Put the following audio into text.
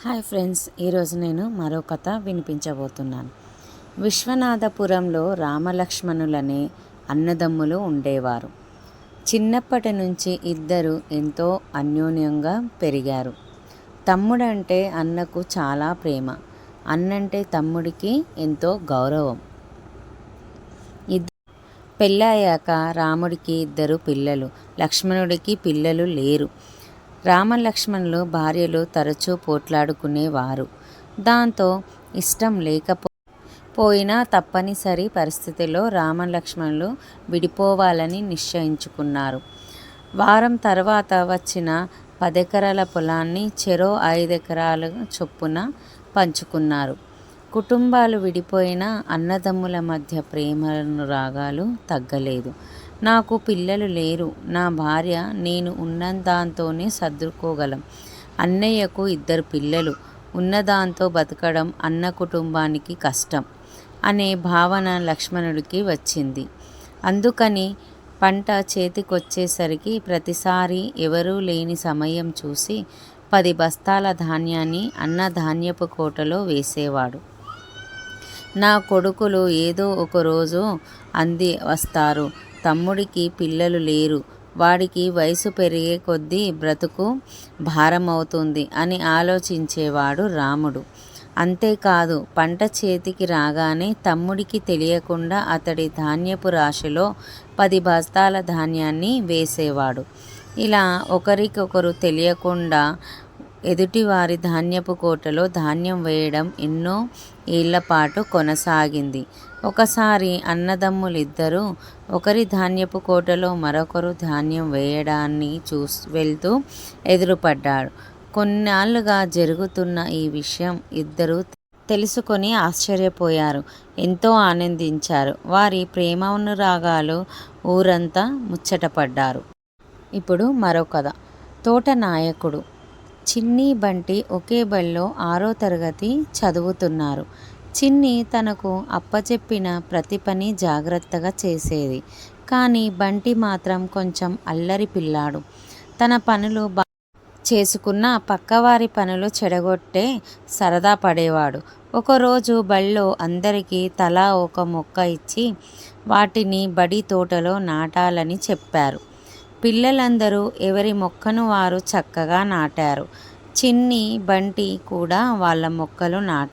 Hi friends, ఈరోజు నేను మరో కథ వినిపించబోతున్నాను. విశ్వనాథపురంలో రామలక్ష్మణులనే అన్నదమ్ములు ఉండేవారు. చిన్నప్పటి నుంచి ఇద్దరు ఎంతో అన్యోన్యంగా పెరిగారు. తమ్ముడంటే అన్నకు చాలా ప్రేమ, అన్నంటే తమ్ముడికి ఎంతో గౌరవం. పెళ్ళయ్యాక రాముడికి ఇద్దరు పిల్లలు, లక్ష్మణుడికి పిల్లలు లేరు. రామలక్ష్మణులు భార్యలు తరచూ పోట్లాడుకునేవారు. దాంతో ఇష్టం లేకపోయినా తప్పనిసరి పరిస్థితిలో రామలక్ష్మణులు విడిపోవాలని నిశ్చయించుకున్నారు. వారం తర్వాత వచ్చిన 10 ఎకరాల పొలాన్ని చెరో 5 ఎకరాల చొప్పున పంచుకున్నారు. కుటుంబాలు విడిపోయినా అన్నదమ్ముల మధ్య ప్రేమానురాగాలు తగ్గలేదు. నాకు పిల్లలు లేరు, నా భార్య నేను ఉన్నదాంతోనే సర్దుకోగలం. అన్నయ్యకు 2 పిల్లలు, ఉన్నదాంతో బతకడం అన్న కుటుంబానికి కష్టం అనే భావన లక్ష్మణుడికి వచ్చింది. అందుకని పంట చేతికొచ్చేసరికి ప్రతిసారి ఎవరూ లేని సమయం చూసి 10 బస్తాల ధాన్యాన్ని అన్న ధాన్యపు కోటలో వేసేవాడు. నా కొడుకులు ఏదో ఒకరోజు అంది వస్తారు. తమ్ముడికి పిల్లలు లేరు, వాడికి వయసు పెరిగే కొద్దీ బ్రతుకు భారమవుతుంది అని ఆలోచించేవాడు రాముడు. అంతేకాదు, పంట చేతికి రాగానే తమ్ముడికి తెలియకుండా అతడి ధాన్యపు రాశిలో 10 బస్తాల ధాన్యాన్ని వేసేవాడు. ఇలా ఒకరికొకరు తెలియకుండా ఎదుటివారి ధాన్యపు కోటలో ధాన్యం వేయడం ఎన్నో ఏళ్లపాటు కొనసాగింది. ఒకసారి అన్నదమ్ములిద్దరూ ఒకరి ధాన్యపు కోటలో మరొకరు ధాన్యం వేయడాన్ని వెళ్తూ ఎదురుపడ్డారు. కొన్నాళ్లుగా జరుగుతున్న ఈ విషయం ఇద్దరూ తెలుసుకొని ఆశ్చర్యపోయారు, ఎంతో ఆనందించారు. వారి ప్రేమానురాగాలు ఊరంతా ముచ్చటపడ్డారు. ఇప్పుడు మరో కథ. తోట నాయకుడు. చిన్ని, బంటి ఒకే బడిలో 6వ తరగతి చదువుతున్నారు. చిన్ని తనకు అప్పచెప్పిన ప్రతి పని జాగ్రత్తగా చేసేది. కానీ బంటి మాత్రం కొంచెం అల్లరి పిల్లాడు. తన పనులు చేసుకున్న పక్కవారి పనులు చెడగొట్టే సరదా పడేవాడు. ఒకరోజు బడిలో అందరికీ తలా ఒక మొక్క ఇచ్చి వాటిని బడి తోటలో నాటాలని చెప్పారు. పిల్లలందరూ ఎవరి మొక్కను వారు చక్కగా నాటారు. చిన్ని, బంటి కూడా వాళ్ళ మొక్కలు